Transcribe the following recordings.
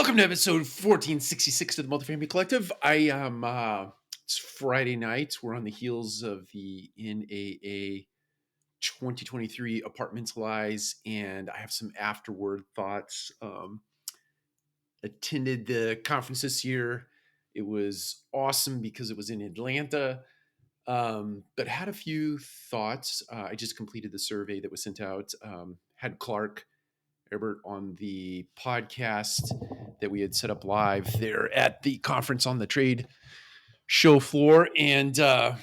Welcome to episode 1466 of the Multifamily Collective. It's Friday night. We're on the heels of the NAA 2023 Apartmentalize, and I have some afterword thoughts. Attended the conference this year. It was awesome because it was in Atlanta, but had a few thoughts. I just completed the survey that was sent out. Had Clark Herbert on the podcast that we had set up live there at the conference on the trade show floor, and had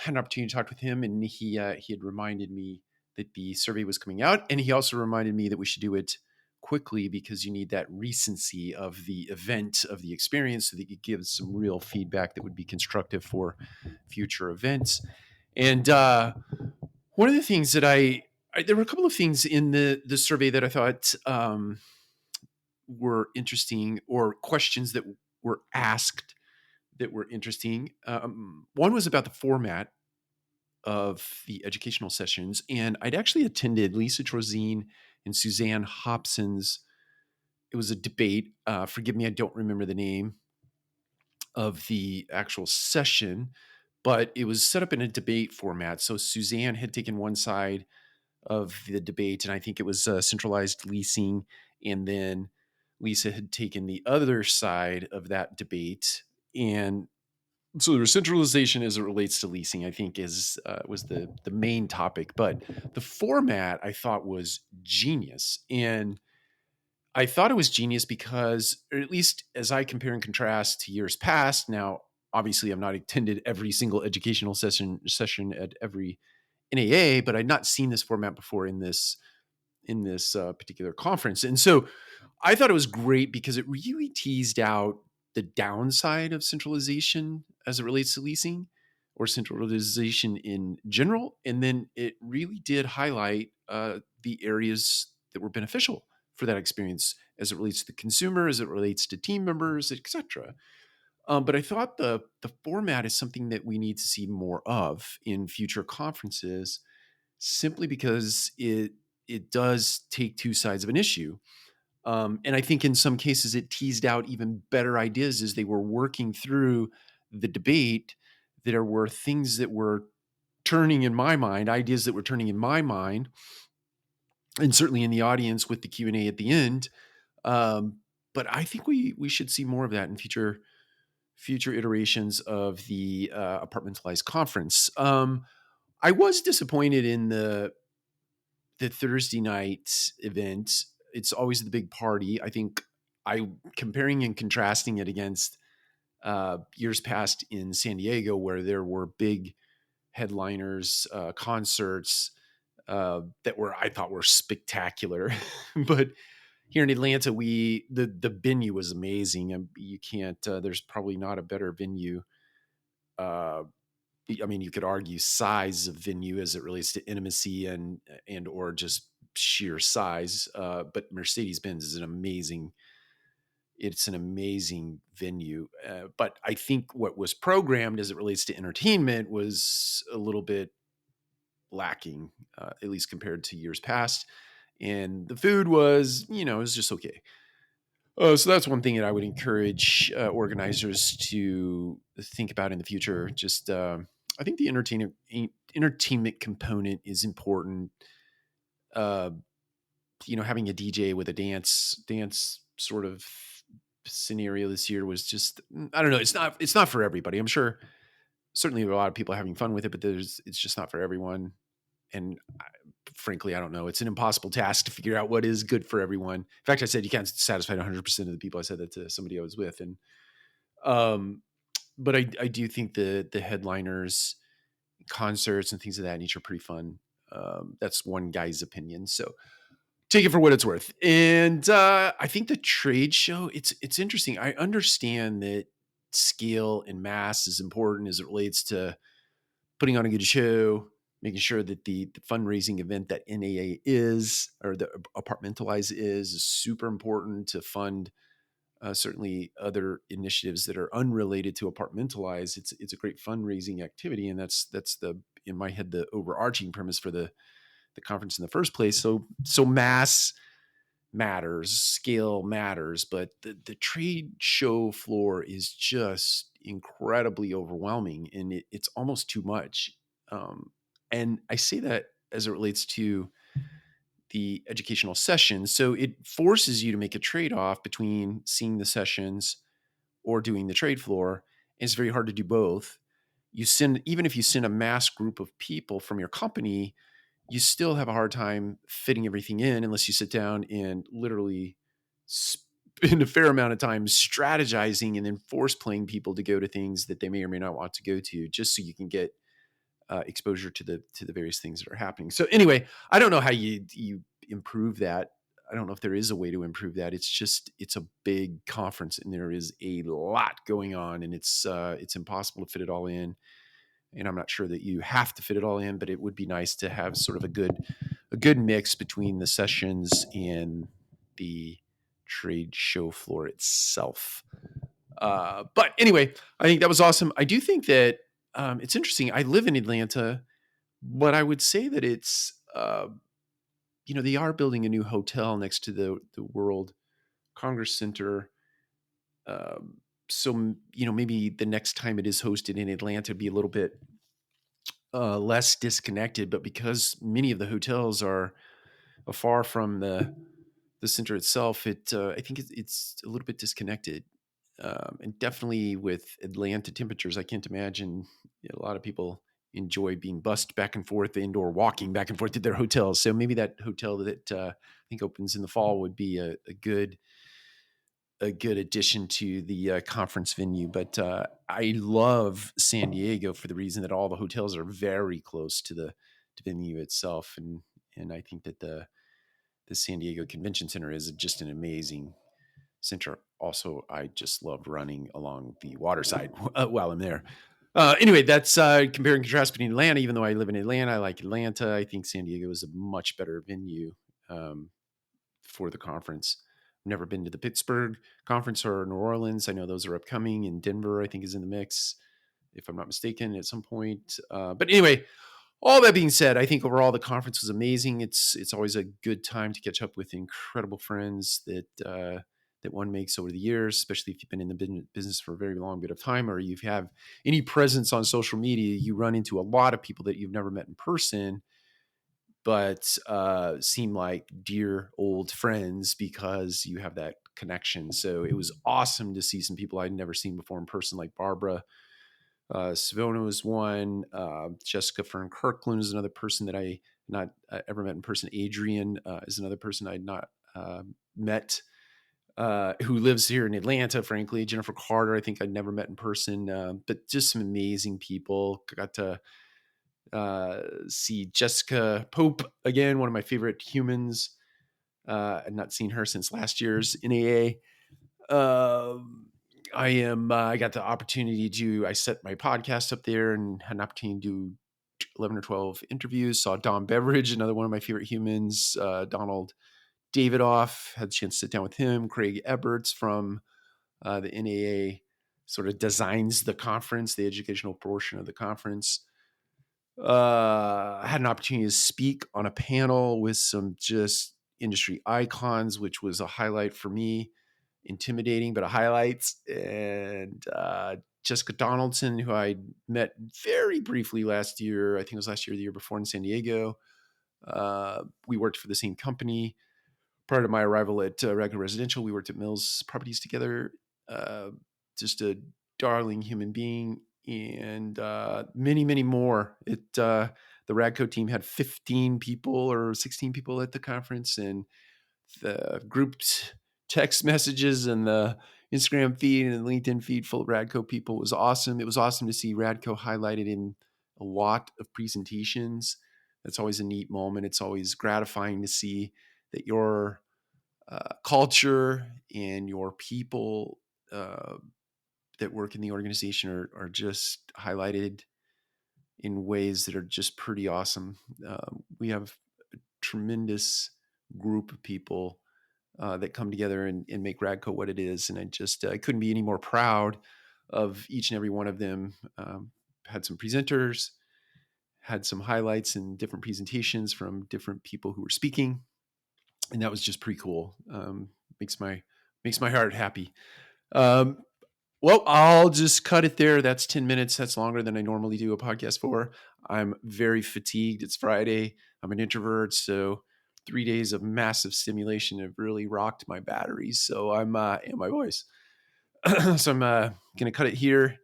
an opportunity to talk with him. And he had reminded me that the survey was coming out, and he also reminded me that we should do it quickly because you need that recency of the event, of the experience, so that you give some real feedback that would be constructive for future events. And one of the things that there were a couple of things in the survey that I thought were interesting, or questions that were asked that were interesting. One was about the format of the educational sessions, and I'd actually attended Lisa Trozine and Suzanne Hobson's. It was a debate. Forgive me, I don't remember the name of the actual session, but it was set up in a debate format. So Suzanne had taken one side of the debate, and I think it was centralized leasing, and then Lisa had taken the other side of that debate. And so there was centralization as it relates to leasing, I think, was the main topic. But the format I thought was genius. And I thought it was genius because, or at least as I compare and contrast to years past, now obviously I've not attended every single educational session at every NAA, but I'd not seen this format before in this particular conference. And so I thought it was great because it really teased out the downside of centralization as it relates to leasing, or centralization in general. And then it really did highlight the areas that were beneficial for that experience as it relates to the consumer, as it relates to team members, etc. But I thought the format is something that we need to see more of in future conferences, simply because it does take two sides of an issue. And I think in some cases it teased out even better ideas as they were working through the debate. There were things that were turning in my mind, ideas that were turning in my mind, and certainly in the audience with the Q&A at the end. But I think we should see more of that in future iterations of the Apartmentalize conference. I was disappointed in the Thursday night event. It's always the big party. I think comparing and contrasting it against years past in San Diego, where there were big headliners, concerts that I thought were spectacular. But here in Atlanta, the venue was amazing. You can't. There's probably not a better venue. I mean, you could argue size of venue as it relates to intimacy and or just sheer size. But Mercedes-Benz is an amazing venue. But I think what was programmed as it relates to entertainment was a little bit lacking, at least compared to years past. And the food was, it was just okay. So that's one thing that I would encourage organizers to think about in the future. Just, I think the entertainment component is important. Having a DJ with a dance sort of scenario this year was just, I don't know. It's not for everybody. I'm sure certainly a lot of people are having fun with it, but it's just not for everyone. And frankly, I don't know. It's an impossible task to figure out what is good for everyone. In fact, I said you can't satisfy 100% of the people. I said that to somebody I was with. And, but I do think the headliners, concerts and things of that nature are pretty fun. That's one guy's opinion. So take it for what it's worth. And I think the trade show, it's interesting. I understand that scale and mass is important as it relates to putting on a good show, making sure that the fundraising event that NAA is, or the Apartmentalize is super important to fund certainly other initiatives that are unrelated to Apartmentalize. It's a great fundraising activity, and that's in my head the overarching premise for the conference in the first place. So mass matters, scale matters, but the trade show floor is just incredibly overwhelming, and it's almost too much. Um, and I say that as it relates to the educational sessions. So it forces you to make a trade off between seeing the sessions or doing the trade floor. And it's very hard to do both. Even if you send a mass group of people from your company, you still have a hard time fitting everything in unless you sit down and literally spend a fair amount of time strategizing and then force playing people to go to things that they may or may not want to go to, just so you can get exposure to the various things that are happening. So anyway, I don't know how you improve that. I don't know if there is a way to improve that. It's a big conference and there is a lot going on, and it's impossible to fit it all in. And I'm not sure that you have to fit it all in, but it would be nice to have sort of a good mix between the sessions and the trade show floor itself. But anyway, I think that was awesome. I do think that it's interesting. I live in Atlanta, but I would say that it's they are building a new hotel next to the World Congress Center. So maybe the next time it is hosted in Atlanta, be a little bit less disconnected. But because many of the hotels are far from the center itself, I think it's a little bit disconnected. And definitely with Atlanta temperatures, I can't imagine a lot of people enjoy being bussed back and forth and or walking back and forth to their hotels. So maybe that hotel that I think opens in the fall would be a good addition to the conference venue. But I love San Diego for the reason that all the hotels are very close to the venue itself, and I think that the San Diego Convention Center is just an amazing center. Also, I just love running along the waterside while I'm there. Anyway, that's compare and contrast between Atlanta. Even though I live in Atlanta, I like Atlanta. I think San Diego is a much better venue for the conference. I've never been to the Pittsburgh conference or New Orleans. I know those are upcoming, and Denver, I think, is in the mix, if I'm not mistaken, at some point. But anyway, all that being said, I think overall the conference was amazing. It's always a good time to catch up with incredible friends that one makes over the years, especially if you've been in the business for a very long bit of time, or you have any presence on social media. You run into a lot of people that you've never met in person, but seem like dear old friends because you have that connection. So it was awesome to see some people I'd never seen before in person, like Barbara Savona was one. Jessica Fern Kirkland is another person that I not ever met in person. Adrian is another person I'd not met, who lives here in Atlanta, frankly. Jennifer Carter, I think I'd never met in person, but just some amazing people. Got to see Jessica Pope again, one of my favorite humans. I'd not seen her since last year's NAA. I got the opportunity I set my podcast up there and had an opportunity to do 11 or 12 interviews. Saw Don Beveridge, another one of my favorite humans, Donald Davidoff, had a chance to sit down with him. Craig Eberts from the NAA sort of designs the conference, the educational portion of the conference. I had an opportunity to speak on a panel with some just industry icons, which was a highlight for me. Intimidating, but a highlights. And Jessica Donaldson, who I met very briefly last year, I think it was last year or the year before in San Diego. We worked for the same company. Prior to my arrival at Ragnar Residential, we worked at Mills Properties together. Just a darling human being, and many, many more. The Radco team had 15 people or 16 people at the conference, and the grouped text messages and the Instagram feed and the LinkedIn feed full of Radco people was awesome. It was awesome to see Radco highlighted in a lot of presentations. That's always a neat moment. It's always gratifying to see that your culture and your people that work in the organization are just highlighted in ways that are just pretty awesome. We have a tremendous group of people that come together and make Radco what it is. And I couldn't be any more proud of each and every one of them. Had some presenters, had some highlights and different presentations from different people who were speaking. and that was just pretty cool. Makes my heart happy. Um, well, I'll just cut it there. That's 10 minutes. That's longer than I normally do a podcast for. I'm very fatigued. It's Friday. I'm an introvert, so 3 days of massive stimulation have really rocked my batteries. So I'm and my voice. So I'm going to cut it here.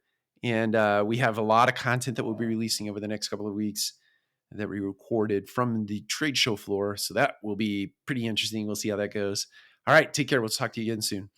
And we have a lot of content that we'll be releasing over the next couple of weeks that we recorded from the trade show floor. So that will be pretty interesting. We'll see how that goes. All right. Take care. We'll talk to you again soon.